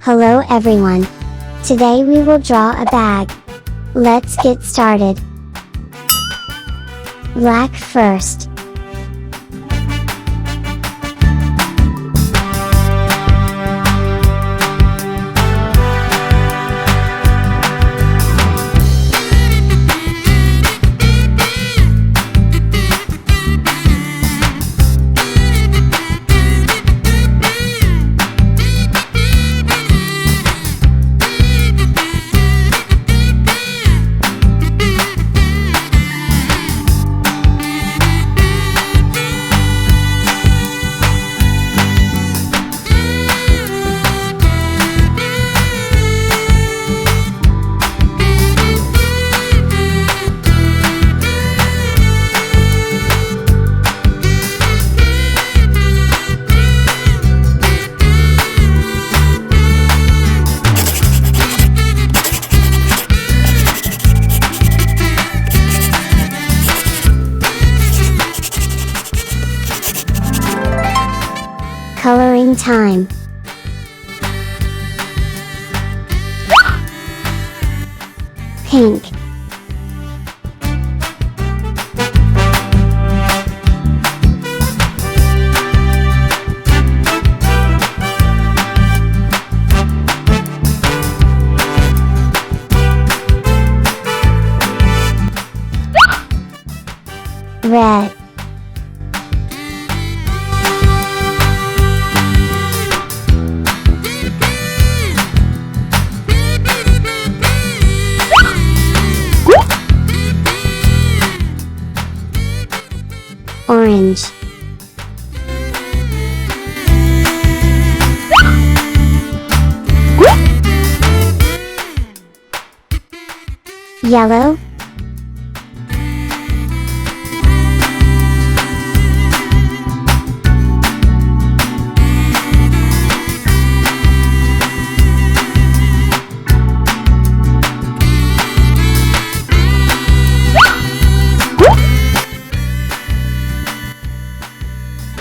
Hello everyone. Today we will draw a bag. Let's get started. Black first. Coloring time. Pink. Red. Orange. Yellow.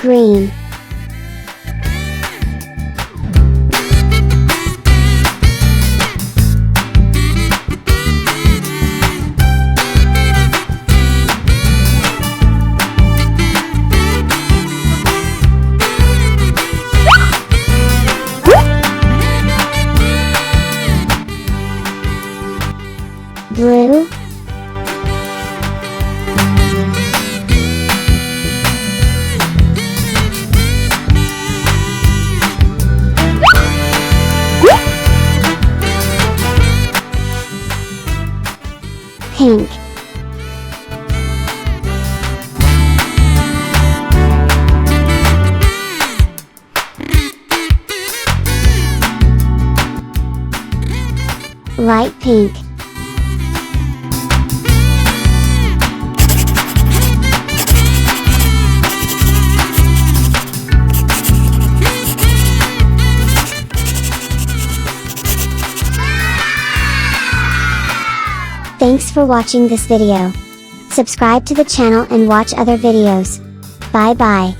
Green. Blue. Pink. Light pink. Thanks for watching this video. Subscribe to the channel and watch other videos. Bye bye.